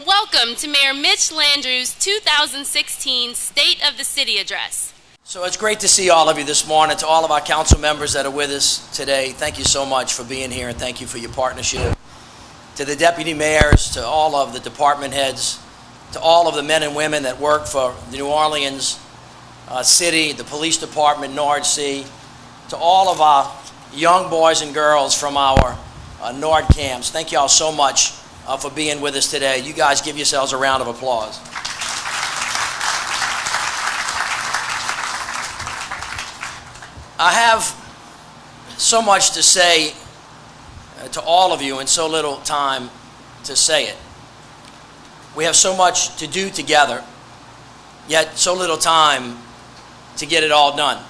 Welcome to Mayor Mitch Landrieu's 2016 State of the City Address. So it's great to see all of you this morning. To all of our council members that are with us today, thank you so much for being here and thank you for your partnership. To the deputy mayors, to all of the department heads, to all of the men and women that work for the New Orleans City, the police department, NORDC, to all of our young boys and girls from our NORD camps. Thank you all so much for being with us today. You guys give yourselves a round of applause. I have so much to say to all of you and so little time to say it. We have so much to do together, yet so little time to get it all done.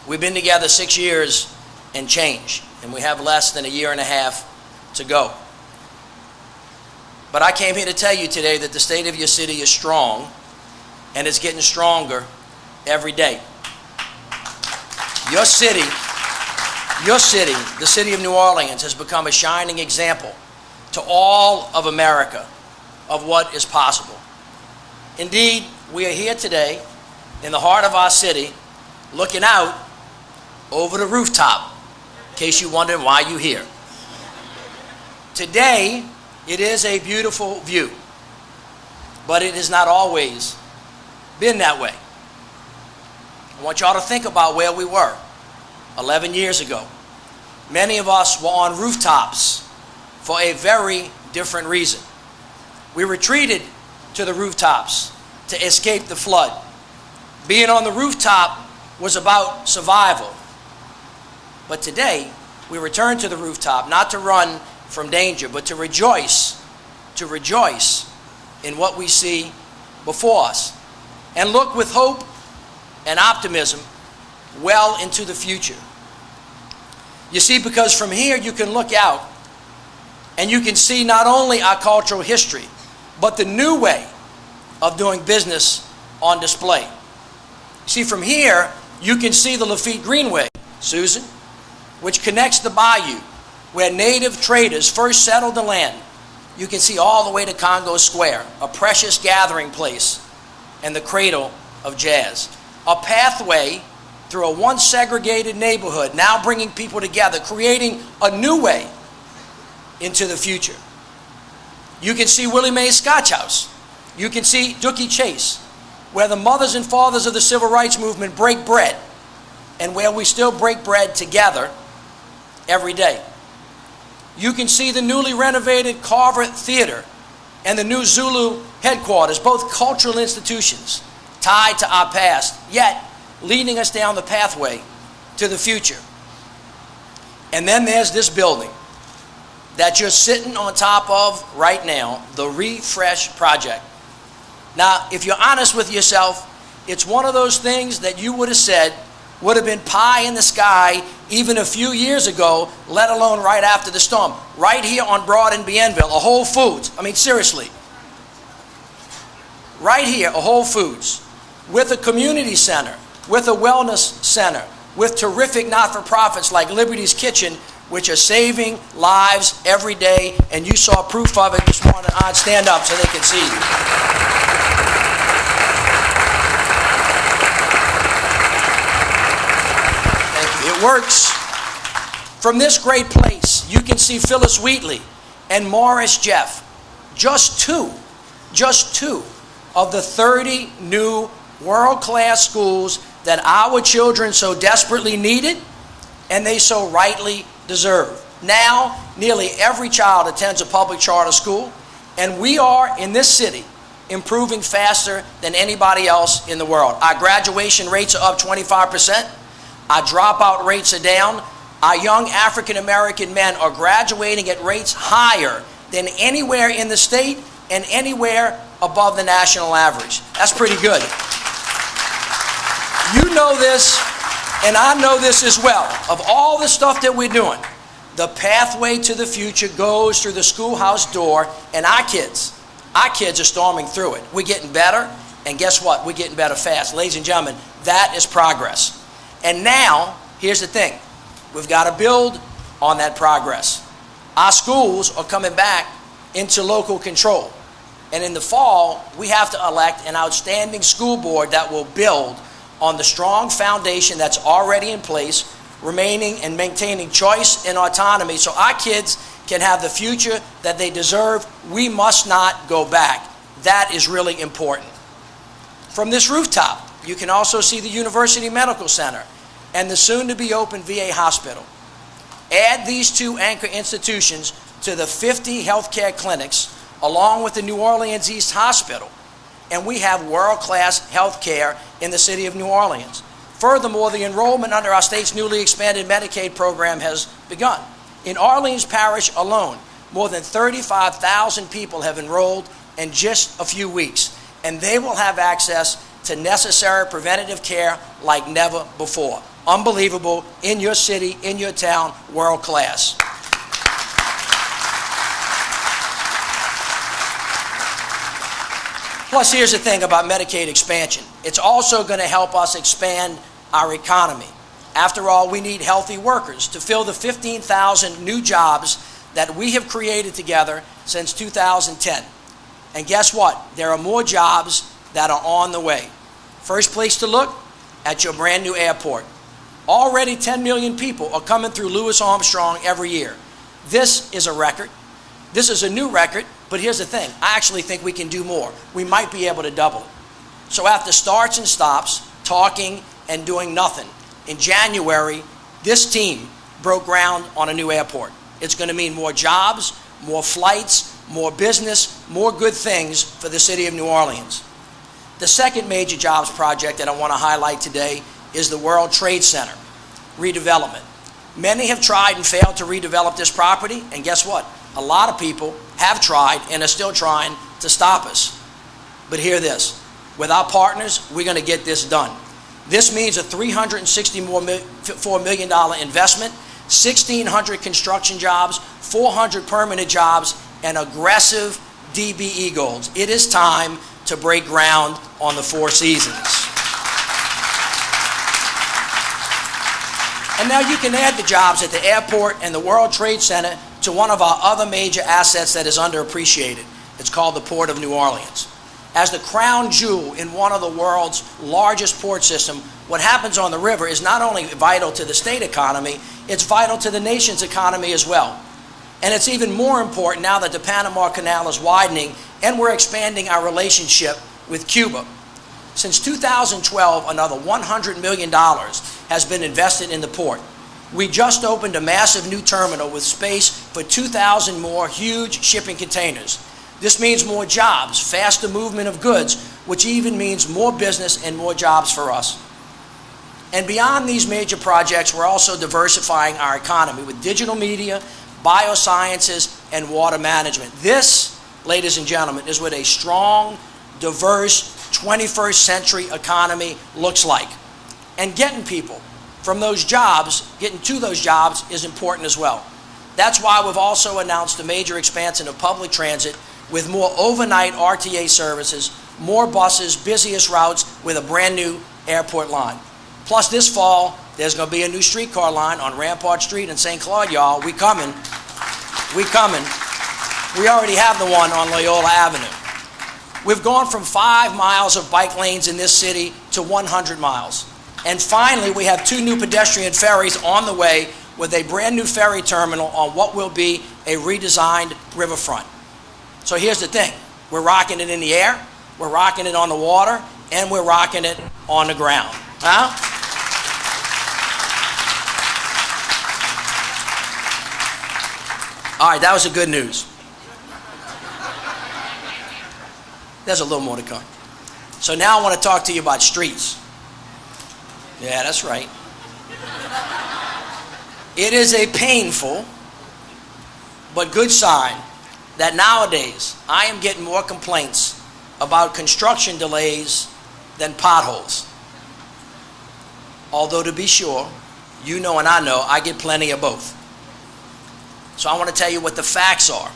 We've been together 6 years and change, and we have less than a year and a half to go. But I came here to tell you today that the state of your city is strong, and it's getting stronger every day. Your city, the city of New Orleans, has become a shining example to all of America of what is possible. Indeed, we are here today in the heart of our city, looking out over the rooftop, in case you're wondering why you're here. Today, it is a beautiful view, but it has not always been that way. I want y'all to think about where we were 11 years ago. Many of us were on rooftops for a very different reason. We retreated to the rooftops to escape the flood. Being on the rooftop was about survival. But today, we return to the rooftop not to run from danger, but to rejoice in what we see before us and look with hope and optimism well into the future. You see, because from here you can look out and you can see not only our cultural history, but the new way of doing business on display. See, from here you can see the Lafitte Greenway, Susan, which connects the bayou where native traders first settled the land. You can see all the way to Congo Square, a precious gathering place and the cradle of jazz. A pathway through a once segregated neighborhood, now bringing people together, creating a new way into the future. You can see Willie Mae's Scotch House. You can see Dookie Chase, where the mothers and fathers of the civil rights movement break bread, and where we still break bread together every day. You can see the newly renovated Carver Theater and the new Zulu headquarters, both cultural institutions tied to our past, yet leading us down the pathway to the future. And then there's this building that you're sitting on top of right now, the Refresh Project. Now, if you're honest with yourself, it's one of those things that you would have said would have been pie in the sky even a few years ago, let alone right after the storm. Right here on Broad in Bienville, a Whole Foods. I mean, seriously. Right here, a Whole Foods, with a community center, with a wellness center, with terrific not-for-profits like Liberty's Kitchen, which are saving lives every day, and you saw proof of it this morning. I'd stand up so they can see you. It works. From this great place, you can see Phyllis Wheatley and Morris Jeff, just two of the 30 new world-class schools that our children so desperately needed and they so rightly deserve. Now, nearly every child attends a public charter school, and we are, in this city, improving faster than anybody else in the world. Our graduation rates are up 25%. Our dropout rates are down. Our young African-American men are graduating at rates higher than anywhere in the state and anywhere above the national average. That's pretty good. You know this, and I know this as well. Of all the stuff that we're doing, the pathway to the future goes through the schoolhouse door, and our kids are storming through it. We're getting better, and guess what? We're getting better fast. Ladies and gentlemen, that is progress. And now, here's the thing. We've got to build on that progress. Our schools are coming back into local control. And in the fall, we have to elect an outstanding school board that will build on the strong foundation that's already in place, remaining and maintaining choice and autonomy so our kids can have the future that they deserve. We must not go back. That is really important. From this rooftop, you can also see the University Medical Center and the soon-to-be-open VA hospital. Add these two anchor institutions to the 50 healthcare clinics, along with the New Orleans East Hospital, and we have world-class healthcare in the city of New Orleans. Furthermore, the enrollment under our state's newly expanded Medicaid program has begun. In Orleans Parish alone, more than 35,000 people have enrolled in just a few weeks, and they will have access to necessary preventative care like never before. Unbelievable, in your city, in your town, world class. Plus, here's the thing about Medicaid expansion. It's also going to help us expand our economy. After all, we need healthy workers to fill the 15,000 new jobs that we have created together since 2010. And guess what? There are more jobs that are on the way. First place to look, at your brand new airport. Already 10 million people are coming through Louis Armstrong every year. This is a record. This is a new record, but here's the thing. I actually think we can do more. We might be able to double it. So after starts and stops, talking and doing nothing, in January, this team broke ground on a new airport. It's going to mean more jobs, more flights, more business, more good things for the city of New Orleans. The second major jobs project that I want to highlight today is the World Trade Center redevelopment. Many have tried and failed to redevelop this property, and guess what? A lot of people have tried and are still trying to stop us. But hear this, with our partners, we're going to get this done. This means a $364 million investment, 1,600 construction jobs, 400 permanent jobs, and aggressive DBE goals. It is time to break ground on the Four Seasons. And now you can add the jobs at the airport and the World Trade Center to one of our other major assets that is underappreciated. It's called the Port of New Orleans. As the crown jewel in one of the world's largest port systems, what happens on the river is not only vital to the state economy, it's vital to the nation's economy as well. And it's even more important now that the Panama Canal is widening and we're expanding our relationship with Cuba. Since 2012, another $100 million has been invested in the port. We just opened a massive new terminal with space for 2,000 more huge shipping containers. This means more jobs, faster movement of goods, which even means more business and more jobs for us. And beyond these major projects, we're also diversifying our economy with digital media, biosciences, and water management. This, ladies and gentlemen, is what a strong, diverse, 21st century economy looks like. And getting people from those jobs, getting to those jobs is important as well. That's why we've also announced a major expansion of public transit with more overnight RTA services, more buses, busiest routes with a brand new airport line. Plus this fall, there's going to be a new streetcar line on Rampart Street in St. Claude, y'all. We coming. We coming. We already have the one on Loyola Avenue. We've gone from 5 miles of bike lanes in this city to 100 miles. And finally, we have 2 new pedestrian ferries on the way with a brand new ferry terminal on what will be a redesigned riverfront. So here's the thing. We're rocking it in the air, we're rocking it on the water, and we're rocking it on the ground. Huh? All right, that was the good news. There's a little more to come. So now I want to talk to you about streets. Yeah, that's right. It is a painful but good sign that nowadays I am getting more complaints about construction delays than potholes. Although to be sure, you know and I know, I get plenty of both. So I want to tell you what the facts are.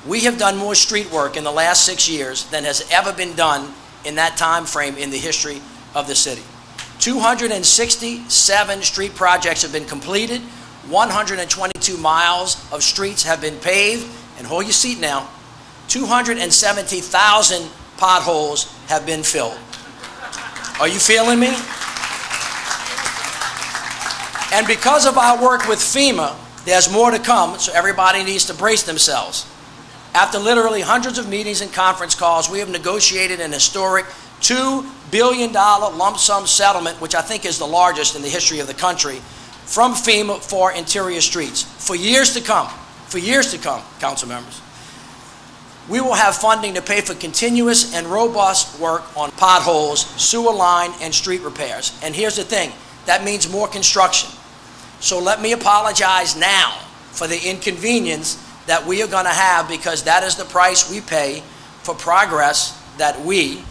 We have done more street work in the last 6 years than has ever been done in that time frame in the history of the city. 267 street projects have been completed, 122 miles of streets have been paved, and hold your seat now, 270,000 potholes have been filled. Are you feeling me? And because of our work with FEMA, there's more to come, so everybody needs to brace themselves. After literally hundreds of meetings and conference calls, we have negotiated an historic $2 billion lump sum settlement, which I think is the largest in the history of the country, from FEMA for interior streets. For years to come, council members, we will have funding to pay for continuous and robust work on potholes, sewer line, and street repairs. And here's the thing, that means more construction. So let me apologize now for the inconvenience that we are going to have, because that is the price we pay for progress that we,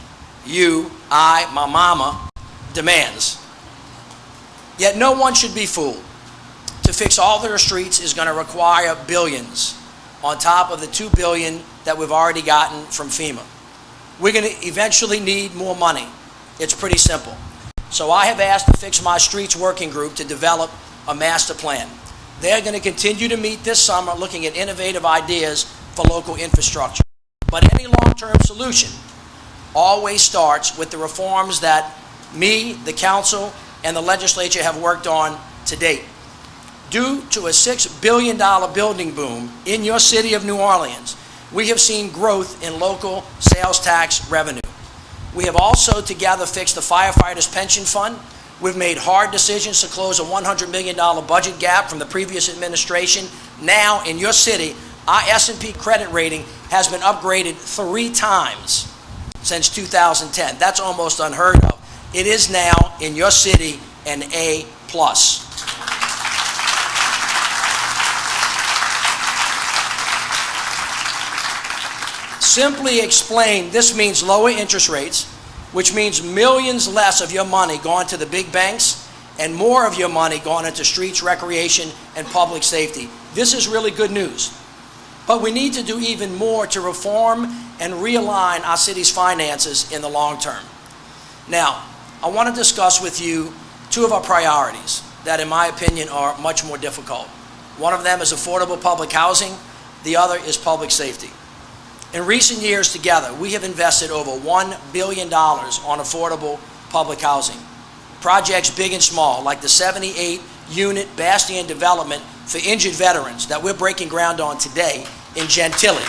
you, I, my mama, demands. Yet no one should be fooled. To fix all their streets is going to require billions on top of the $2 billion that we've already gotten from FEMA. We're going to eventually need more money. It's pretty simple. So I have asked the Fix My Streets Working Group to develop a master plan. They're going to continue to meet this summer looking at innovative ideas for local infrastructure. But any long-term solution always starts with the reforms that me, the council, and the legislature have worked on to date. Due to a $6 billion building boom in your city of New Orleans, we have seen growth in local sales tax revenue. We have also together fixed the firefighters' pension fund. We've made hard decisions to close a $100 million budget gap from the previous administration. Now, in your city, our S&P credit rating has been upgraded 3 times since 2010. That's almost unheard of. It is now, in your city, an A+. Simply explained, this means lower interest rates, which means millions less of your money going to the big banks and more of your money going into streets, recreation, and public safety. This is really good news. But we need to do even more to reform and realign our city's finances in the long term. Now, I want to discuss with you 2 of our priorities that, in my opinion, are much more difficult. One of them is affordable public housing. The other is public safety. In recent years together, we have invested over $1 billion on affordable public housing. Projects big and small, like the 78-unit Bastion development for injured veterans that we're breaking ground on today in Gentilly.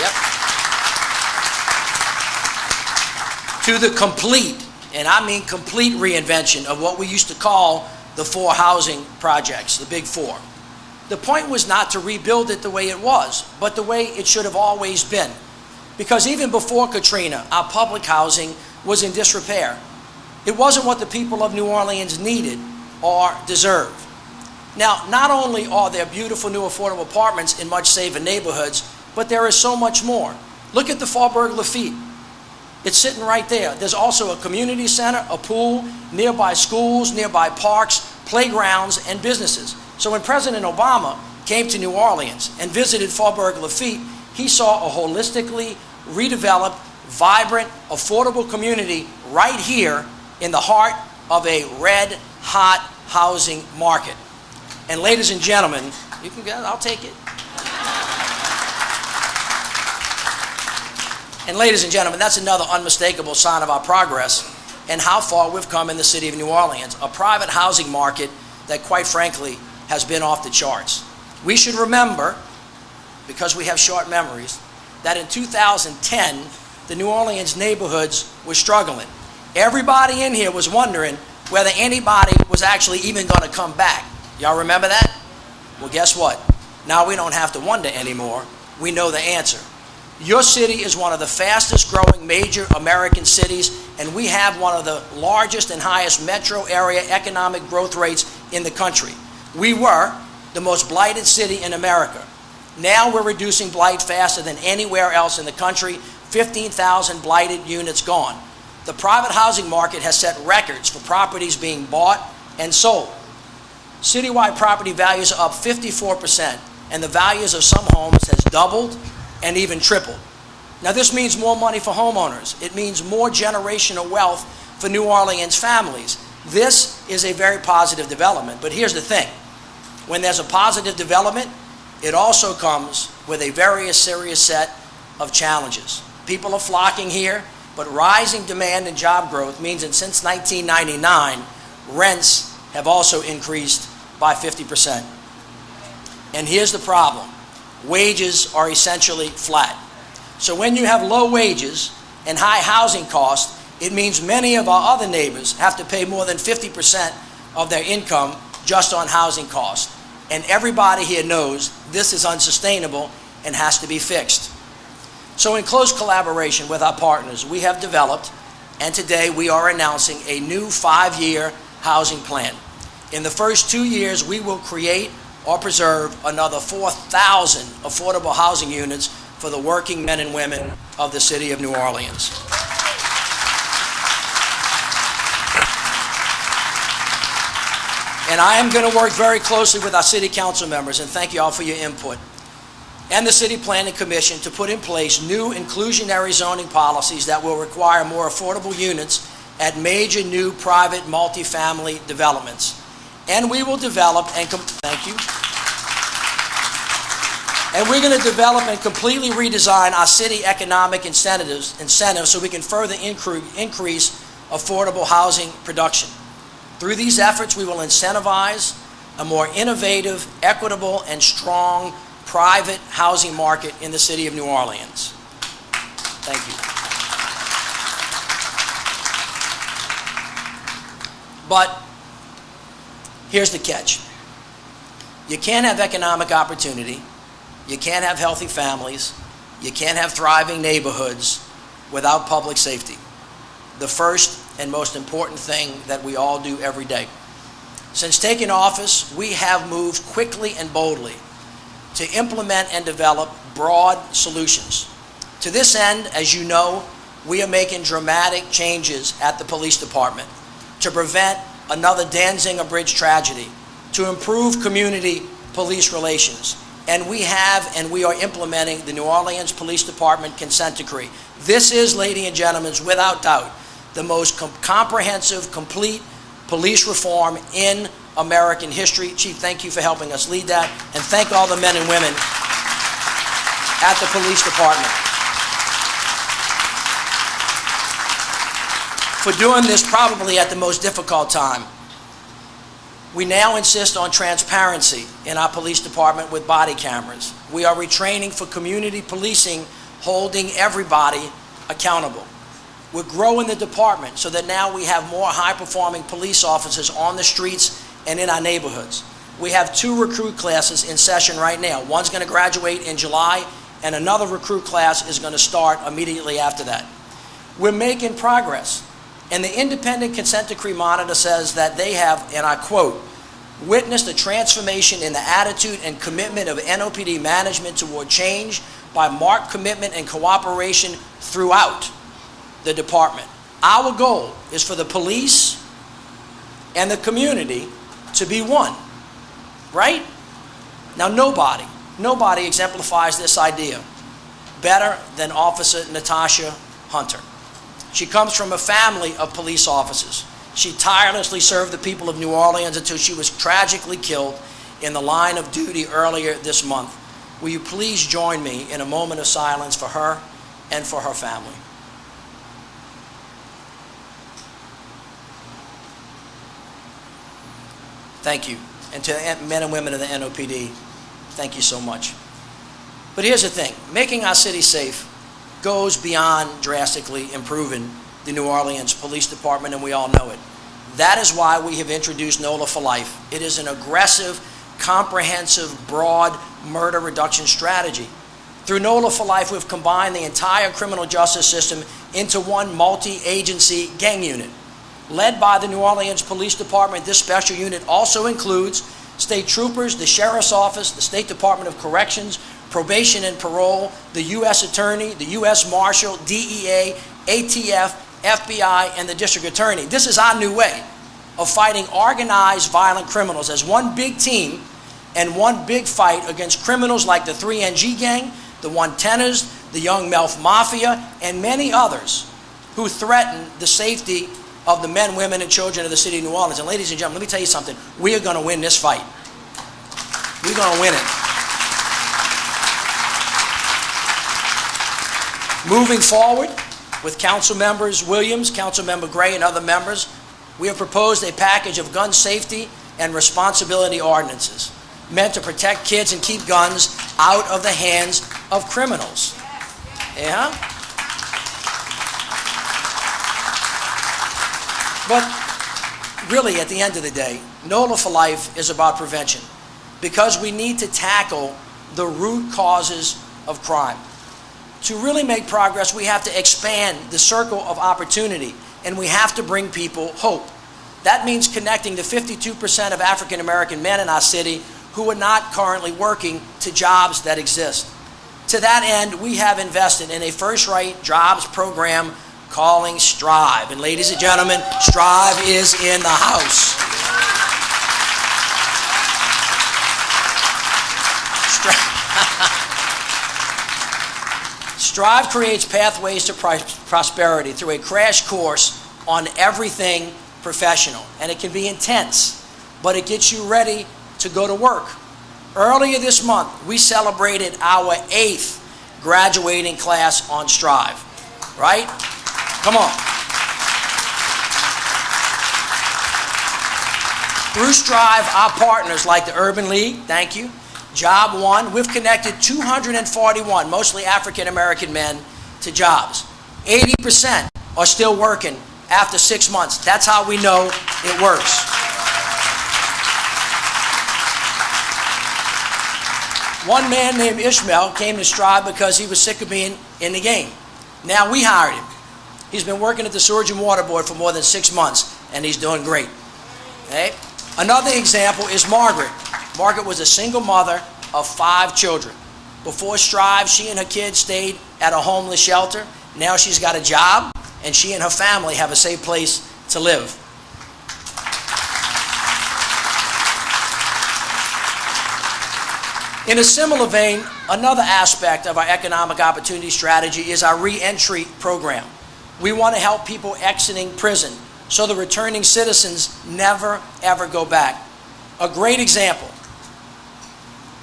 Yep. To the complete, and I mean complete, reinvention of what we used to call the 4 housing projects, the big 4. The point was not to rebuild it the way it was, but the way it should have always been. Because even before Katrina, our public housing was in disrepair. It wasn't what the people of New Orleans needed or deserved. Now, not only are there beautiful new affordable apartments in much safer neighborhoods, but there is so much more. Look at the Faubourg Lafitte. It's sitting right there. There's also a community center, a pool, nearby schools, nearby parks, playgrounds, and businesses. So when President Obama came to New Orleans and visited Faubourg Lafitte, he saw a holistically redeveloped, vibrant, affordable community right here in the heart of a red-hot housing market. And ladies and gentlemen, you can get it, I'll take it. And ladies and gentlemen, that's another unmistakable sign of our progress and how far we've come in the city of New Orleans, a private housing market that, quite frankly, has been off the charts. We should remember, because we have short memories, that in 2010, the New Orleans neighborhoods were struggling. Everybody in here was wondering whether anybody was actually even going to come back. Y'all remember that? Well, guess what? Now we don't have to wonder anymore. We know the answer. Your city is one of the fastest growing major American cities, and we have one of the largest and highest metro area economic growth rates in the country. We were the most blighted city in America. Now we're reducing blight faster than anywhere else in the country. 15,000 blighted units gone. The private housing market has set records for properties being bought and sold. Citywide property values are up 54%, and the values of some homes has doubled and even tripled. Now this means more money for homeowners. It means more generational wealth for New Orleans families. This is a very positive development, but here's the thing. When there's a positive development, it also comes with a very serious set of challenges. People are flocking here, but rising demand and job growth means that since 1999, rents have also increased by 50%. And here's the problem. Wages are essentially flat. So when you have low wages and high housing costs, it means many of our other neighbors have to pay more than 50% of their income just on housing costs. And everybody here knows this is unsustainable and has to be fixed. So in close collaboration with our partners, we have developed, and today we are announcing a new 5-year housing plan. In the first 2 years, we will create or preserve another 4,000 affordable housing units for the working men and women of the city of New Orleans. And I am going to work very closely with our city council members, and thank you all for your input, and the City Planning Commission to put in place new inclusionary zoning policies that will require more affordable units at major new private multifamily developments. And we will develop and thank you. And we're going to develop and completely redesign our city economic incentives so we can further increase affordable housing production. Through these efforts, we will incentivize a more innovative, equitable, and strong private housing market in the city of New Orleans. Thank you. But here's the catch. You can't have economic opportunity, you can't have healthy families, you can't have thriving neighborhoods without public safety. The first and most important thing that we all do every day. Since taking office, we have moved quickly and boldly to implement and develop broad solutions. To this end, as you know, we are making dramatic changes at the police department to prevent another Danziger Bridge tragedy, to improve community police relations. And we are implementing the New Orleans Police Department consent decree. This is, ladies and gentlemen, without doubt, the most comprehensive, complete police reform in American history. Chief, thank you for helping us lead that, and thank all the men and women at the police department for doing this probably at the most difficult time. We now insist on transparency in our police department with body cameras. We are retraining for community policing, holding everybody accountable. We're growing the department so that now we have more high-performing police officers on the streets and in our neighborhoods. We have 2 recruit classes in session right now. One's going to graduate in July, and another recruit class is going to start immediately after that. We're making progress. And the Independent Consent Decree Monitor says that they have, and I quote, witnessed a transformation in the attitude and commitment of NOPD management toward change by marked commitment and cooperation throughout the department. Our goal is for the police and the community to be one, right? Now nobody exemplifies this idea better than Officer Natasha Hunter. She comes from a family of police officers. She tirelessly served the people of New Orleans until she was tragically killed in the line of duty earlier this month. Will you please join me in a moment of silence for her and for her family? Thank you. And to the men and women of the NOPD, thank you so much. But here's the thing. Making our city safe goes beyond drastically improving the New Orleans Police Department, and we all know it. That is why we have introduced Nola for Life. It is an aggressive, comprehensive, broad murder reduction strategy. Through Nola for Life, we've combined the entire criminal justice system into one multi-agency gang unit. Led by the New Orleans Police Department, this special unit also includes state troopers, the Sheriff's Office, the State Department of Corrections, Probation and Parole, the U.S. Attorney, the U.S. Marshal, DEA, ATF, FBI, and the District Attorney. This is our new way of fighting organized violent criminals as one big team and one big fight against criminals like the 3NG Gang, the 110ers, the Young Melf Mafia, and many others who threaten the safety of the men, women, and children of the city of New Orleans. And ladies and gentlemen, let me tell you something. We are going to win this fight. We're going to win it. Moving forward with Council Members Williams, Council Member Gray, and other members, we have proposed a package of gun safety and responsibility ordinances meant to protect kids and keep guns out of the hands of criminals. Yeah? But really, at the end of the day, Nola for Life is about prevention, because we need to tackle the root causes of crime. To really make progress, we have to expand the circle of opportunity, and we have to bring people hope. That means connecting the 52% of African American men in our city who are not currently working to jobs that exist. To that end, we have invested in a first-rate jobs program calling Strive. And ladies and gentlemen, Strive is in the house. Strive creates pathways to prosperity through a crash course on everything professional. And it can be intense, but it gets you ready to go to work. Earlier this month, we celebrated our 8th graduating class on Strive. Right? Come on. Through Strive, our partners like the Urban League, thank you, Job One, we've connected 241, mostly African American men, to jobs. 80% are still working after 6 months. That's how we know it works. One man named Ishmael came to Strive because he was sick of being in the game. Now we hired him. He's been working at the Sewage and Water Board for more than 6 months, and he's doing great. Okay? Another example is Margaret. Margaret was a single mother of 5 children. Before Strive, she and her kids stayed at a homeless shelter. Now she's got a job, and she and her family have a safe place to live. In a similar vein, another aspect of our economic opportunity strategy is our re-entry program. We want to help people exiting prison so the returning citizens never, ever go back. A great example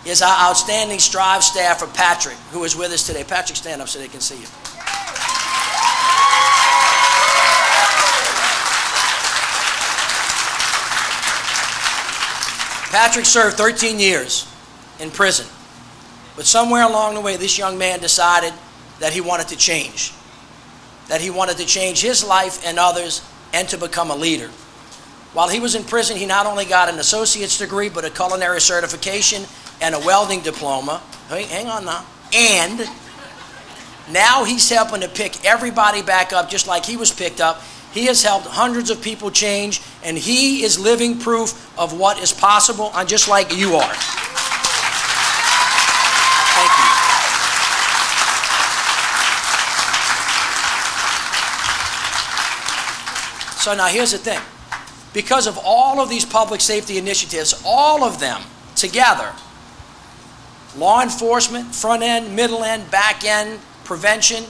is our outstanding Strive staffer, Patrick, who is with us today. Patrick, stand up so they can see you. Patrick served 13 years in prison. But somewhere along the way, this young man decided that he wanted to change. That he wanted to change his life and others and to become a leader. While he was in prison, he not only got an associate's degree, but a culinary certification and a welding diploma. Hey, hang on now. And now he's helping to pick everybody back up just like he was picked up. He has helped hundreds of people change, and he is living proof of what is possible, and just like you are. Thank you. So now here's the thing. Because of all of these public safety initiatives, all of them together, law enforcement, front end, middle end, back end, prevention,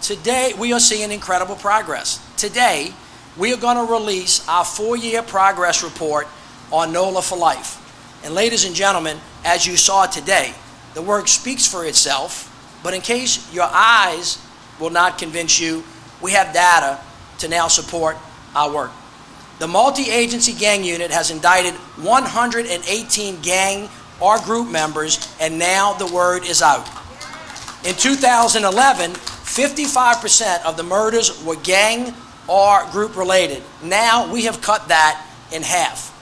today we are seeing incredible progress. Today, we are going to release our 4-year progress report on Nola for Life. And ladies and gentlemen, as you saw today, the work speaks for itself, but in case your eyes will not convince you, we have data to now support our work. The multi-agency gang unit has indicted 118 gang or group members, and now the word is out. In 2011, 55% of the murders were gang or group related. Now we have cut that in half.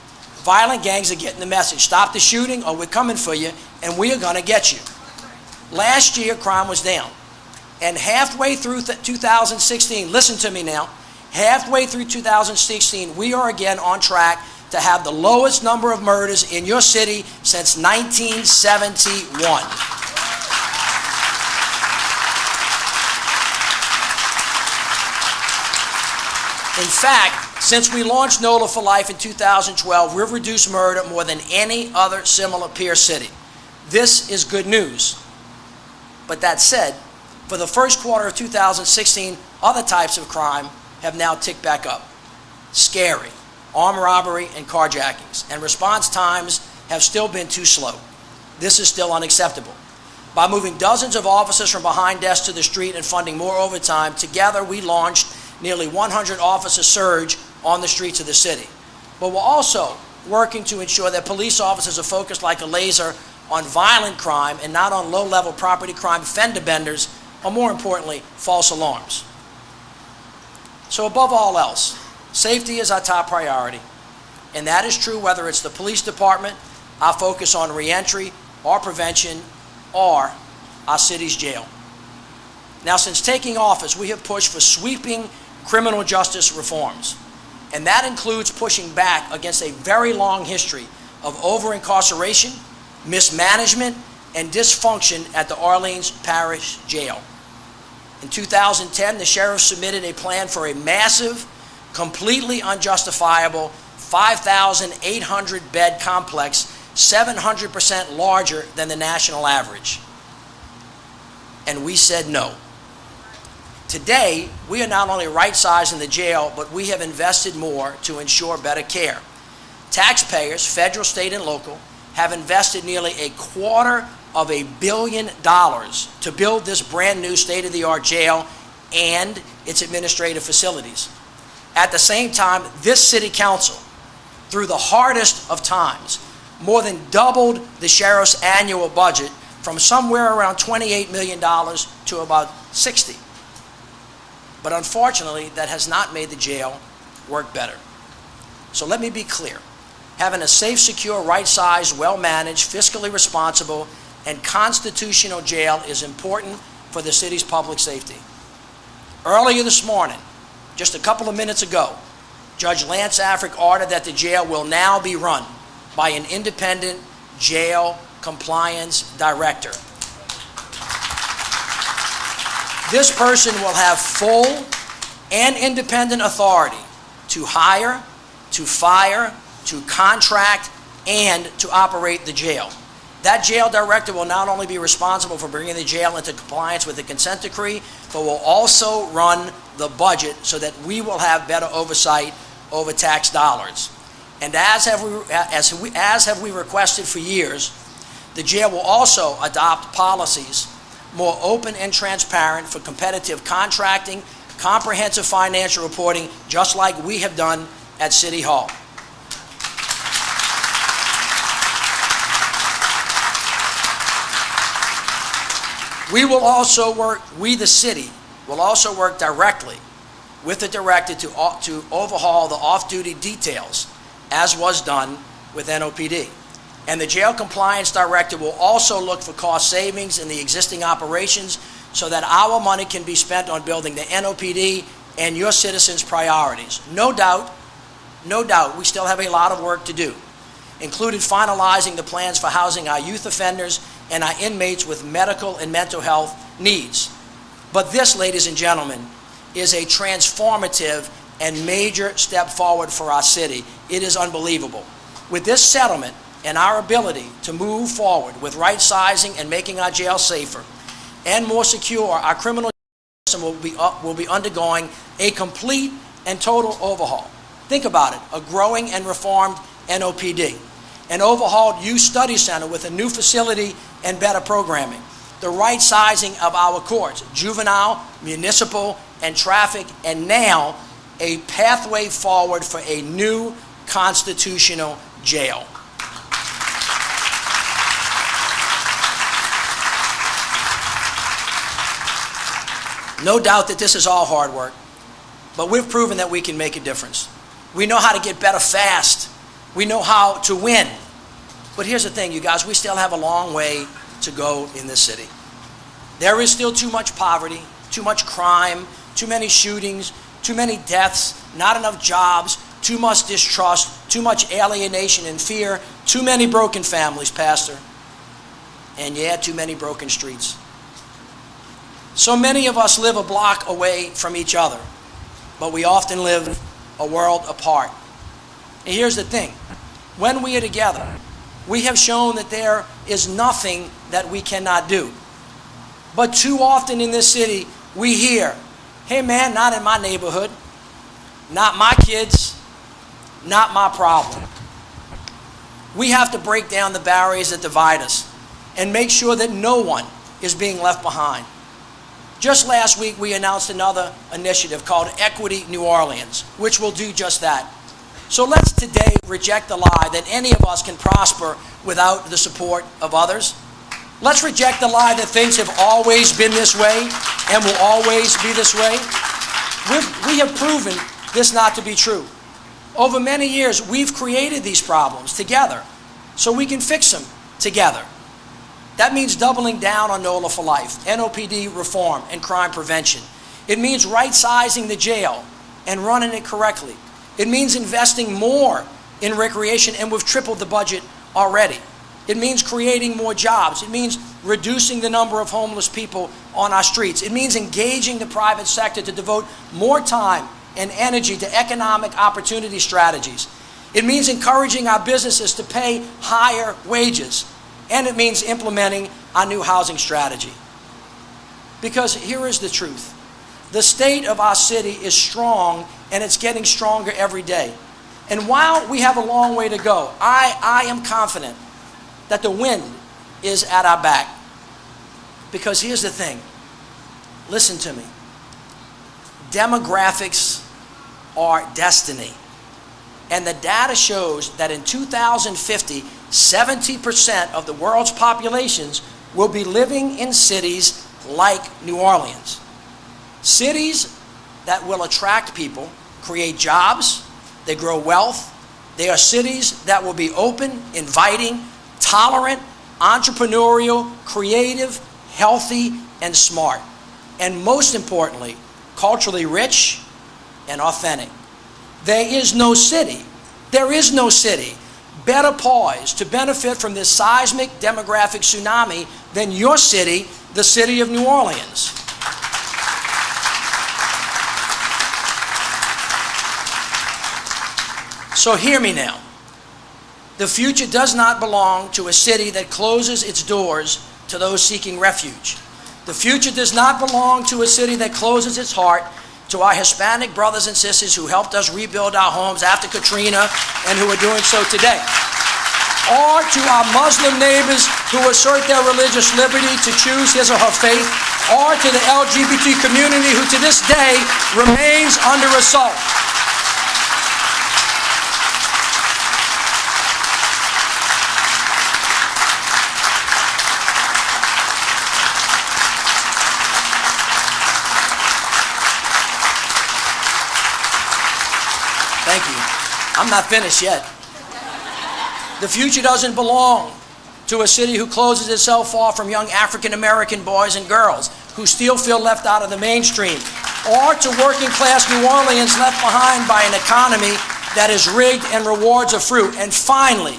Violent gangs are getting the message. Stop the shooting or we're coming for you, and we are going to get you. Last year, crime was down. And halfway through 2016, listen to me now, halfway through 2016, we are again on track to have the lowest number of murders in your city since 1971. In fact, since we launched Nola for Life in 2012, we've reduced murder more than any other similar peer city. This is good news. But that said, for the first quarter of 2016, other types of crime have now ticked back up. Scary, armed robbery, and carjackings. And response times have still been too slow. This is still unacceptable. By moving dozens of officers from behind desks to the street and funding more overtime, together we launched nearly 100 officer surge on the streets of the city. But we're also working to ensure that police officers are focused like a laser on violent crime and not on low-level property crime, fender benders, or more importantly, false alarms. So above all else, safety is our top priority. And that is true whether it's the police department, our focus on reentry or prevention, or our city's jail. Now, since taking office, we have pushed for sweeping criminal justice reforms. And that includes pushing back against a very long history of over-incarceration, mismanagement, and dysfunction at the Orleans Parish Jail. In 2010, the sheriff submitted a plan for a massive, completely unjustifiable 5,800 bed complex, 700% larger than the national average. And we said no. Today, we are not only right-sizing the jail, but we have invested more to ensure better care. Taxpayers, federal, state, and local, have invested nearly $250 million to build this brand new state-of-the-art jail and its administrative facilities. At the same time, this city council, through the hardest of times, more than doubled the sheriff's annual budget from somewhere around $28 million to about $60 million. But unfortunately, that has not made the jail work better. So let me be clear. Having a safe, secure, right-sized, well-managed, fiscally responsible, and constitutional jail is important for the city's public safety. Earlier this morning, just a couple of minutes ago, Judge Lance Afric ordered that the jail will now be run by an independent jail compliance director. This person will have full and independent authority to hire, to fire, to contract, and to operate the jail. That jail director will not only be responsible for bringing the jail into compliance with the consent decree, but will also run the budget so that we will have better oversight over tax dollars. And as have we requested for years, the jail will also adopt policies more open and transparent for competitive contracting, comprehensive financial reporting, just like we have done at City Hall. We the city will also work directly with the director to overhaul the off-duty details, as was done with NOPD. And the jail compliance director will also look for cost savings in the existing operations so that our money can be spent on building the NOPD and your citizens' priorities. No doubt, we still have a lot of work to do, including finalizing the plans for housing our youth offenders and our inmates with medical and mental health needs. But this, ladies and gentlemen, is a transformative and major step forward for our city. It is unbelievable. With this settlement and our ability to move forward with right-sizing and making our jail safer and more secure, our criminal system will be undergoing a complete and total overhaul. Think about it, a growing and reformed NOPD, an overhauled youth study center with a new facility and better programming, the right sizing of our courts, juvenile, municipal, and traffic, and now a pathway forward for a new constitutional jail. No doubt that this is all hard work, but we've proven that we can make a difference. We know how to get better fast. We know how to win. But here's the thing, you guys, we still have a long way to go in this city. There is still too much poverty, too much crime, too many shootings, too many deaths, not enough jobs, too much distrust, too much alienation and fear, too many broken families, Pastor, and yeah, too many broken streets. So many of us live a block away from each other, but we often live a world apart. And here's the thing, when we are together, we have shown that there is nothing that we cannot do. But too often in this city, we hear, hey man, not in my neighborhood, not my kids, not my problem. We have to break down the barriers that divide us and make sure that no one, is being left behind. Just last week, we announced another initiative called Equity New Orleans, which will do just that. So let's today reject the lie that any of us can prosper without the support of others. Let's reject the lie that things have always been this way and will always be this way. We have proven this not to be true. Over many years, we've created these problems together so we can fix them together. That means doubling down on Nola for Life, NOPD reform, and crime prevention. It means right-sizing the jail and running it correctly. It means investing more in recreation, and we've tripled the budget already. It means creating more jobs. It means reducing the number of homeless people on our streets. It means engaging the private sector to devote more time and energy to economic opportunity strategies. It means encouraging our businesses to pay higher wages. And it means implementing our new housing strategy. Because here is the truth. The state of our city is strong, and it's getting stronger every day. And while we have a long way to go, I am confident that the wind is at our back. Because here's the thing. Listen to me. Demographics are destiny. And the data shows that in 2050, 70% of the world's populations will be living in cities like New Orleans. Cities that will attract people, create jobs, they grow wealth. They are cities that will be open, inviting, tolerant, entrepreneurial, creative, healthy, and smart. And most importantly, culturally rich and authentic. There is no city better poised to benefit from this seismic demographic tsunami than your city, the city of New Orleans. So hear me now. The future does not belong to a city that closes its doors to those seeking refuge. The future does not belong to a city that closes its heart to our Hispanic brothers and sisters who helped us rebuild our homes after Katrina and who are doing so today. Or to our Muslim neighbors who assert their religious liberty to choose his or her faith, or to the LGBT community who to this day remains under assault. Thank you. I'm not finished yet. The future doesn't belong to a city who closes itself off from young African American boys and girls who still feel left out of the mainstream, or to working class New Orleans left behind by an economy that is rigged and rewards a fruit. And finally,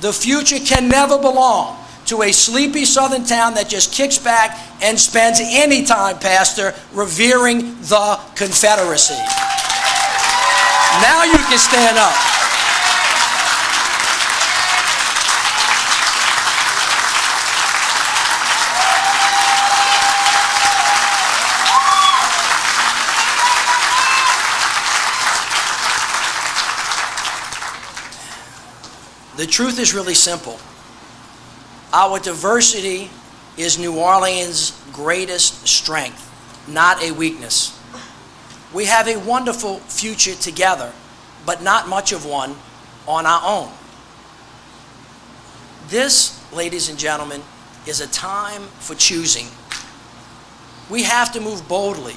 the future can never belong to a sleepy southern town that just kicks back and spends any time, Pastor, revering the Confederacy. Now you can stand up. The truth is really simple. Our diversity is New Orleans' greatest strength, not a weakness. We have a wonderful future together, but not much of one on our own. This, ladies and gentlemen, is a time for choosing. We have to move boldly.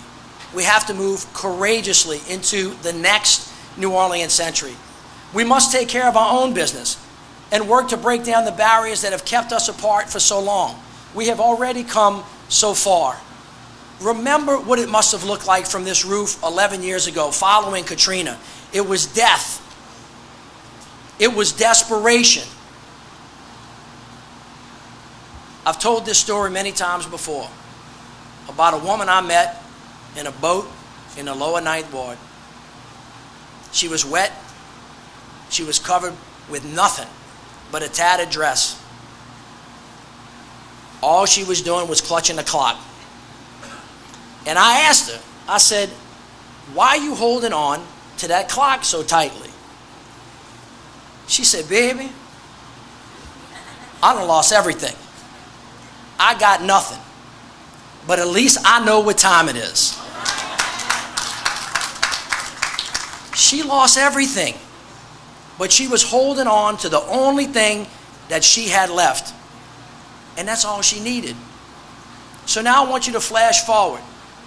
We have to move courageously into the next New Orleans century. We must take care of our own business and work to break down the barriers that have kept us apart for so long. We have already come so far. Remember what it must have looked like from this roof 11 years ago following Katrina. It was death. It was desperation. I've told this story many times before about a woman I met in a boat in the lower Ninth Ward. She was wet. She was covered with nothing but a tattered dress. All she was doing was clutching the clock. And I asked her, I said, why are you holding on to that clock so tightly? She said, baby, I done lost everything. I got nothing. but at least I know what time it is. She lost everything, but she was holding on to the only thing that she had left, and that's all she needed. So now I want you to flash forward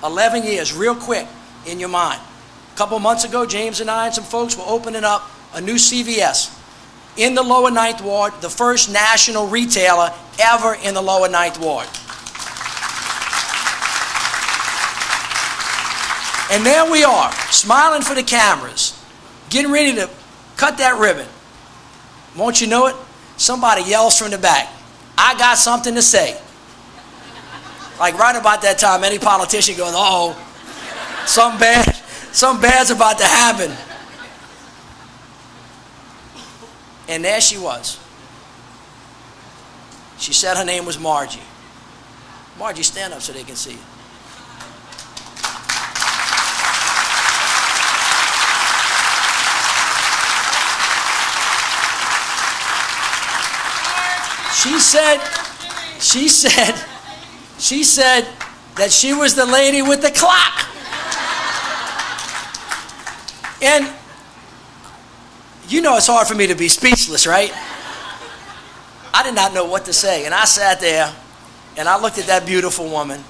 11 years real quick in your mind. A couple months ago, James and I and some folks were opening up a new CVS in the lower Ninth Ward, the first national retailer ever in the lower Ninth Ward. And there we are, smiling for the cameras, getting ready to cut that ribbon. Won't you know it? Somebody yells from the back, "I got something to say." Like right about that time, any politician goes, "Uh-oh, something bad's about to happen." And there she was. She said her name was Margie. Margie, stand up so they can see you. She said that she was the lady with the clock. And you know it's hard for me to be speechless, right? I did not know what to say. And I sat there and I looked at that beautiful woman,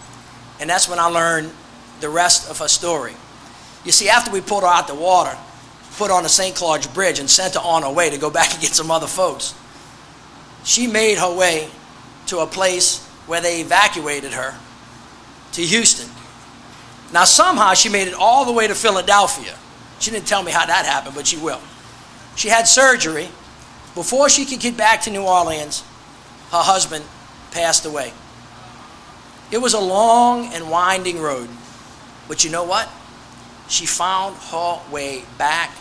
and that's when I learned the rest of her story. You see, after we pulled her out the water, put her on the St. Claude Bridge and sent her on her way to go back and get some other folks, she made her way to a place where they evacuated her to Houston. Now somehow she made it all the way to Philadelphia. She didn't tell me how that happened, but she will. She had surgery. Before she could get back to New Orleans, her husband passed away. It was a long and winding road. But you know what? She found her way back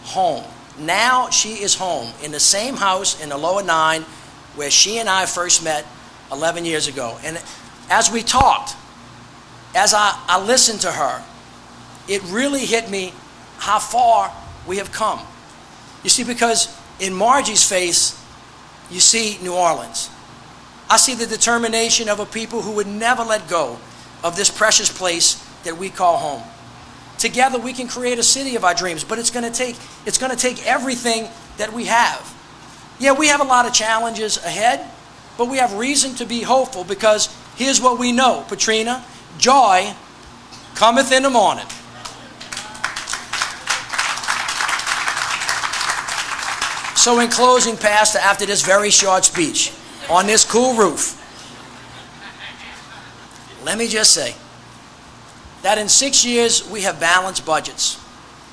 home. Now she is home in the same house in the lower 9 where she and I first met 11 years ago. And as we talked, as I listened to her, it really hit me how far we have come. You see, because in Margie's face, you see New Orleans. I see the determination of a people who would never let go of this precious place that we call home. Together we can create a city of our dreams, but it's going to take everything that we have. Yeah, we have a lot of challenges ahead, but we have reason to be hopeful because here's what we know, Patrina, joy cometh in the morning. So in closing, Pastor, after this very short speech on this cool roof, let me just say that in 6 years we have balanced budgets,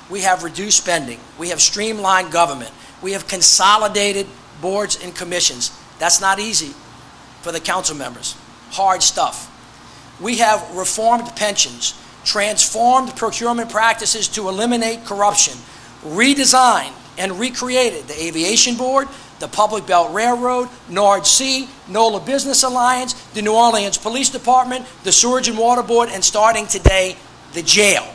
we have reduced spending, we have streamlined government, we have consolidated boards and commissions. That's not easy for the council members. Hard stuff. We have reformed pensions, transformed procurement practices to eliminate corruption, redesigned and recreated the Aviation Board, the Public Belt Railroad, Nord C, Nola Business Alliance, the New Orleans Police Department, the Sewerage and Water Board, and starting today, the jail.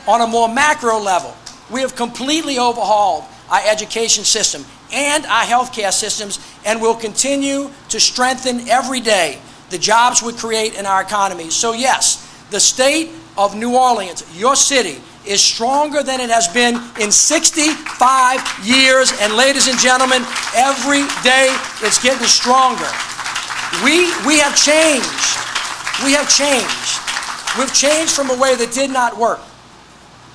On a more macro level, we have completely overhauled our education system and our healthcare systems, and will continue to strengthen every day the jobs we create in our economy. So yes, the state of New Orleans, your city, is stronger than it has been in 65 years. And ladies and gentlemen, every day it's getting stronger. We have changed. We have changed. We've changed from a way that did not work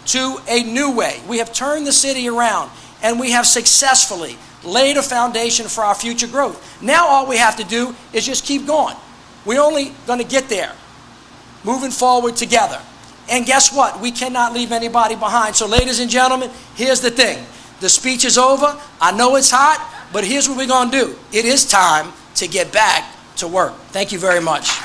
to a new way. We have turned the city around, and we have successfully laid a foundation for our future growth. Now all we have to do is just keep going. We're only going to get there, moving forward together. And guess what? We cannot leave anybody behind. So ladies and gentlemen, here's the thing. The speech is over. I know it's hot, but here's what we're going to do. It is time to get back to work. Thank you very much.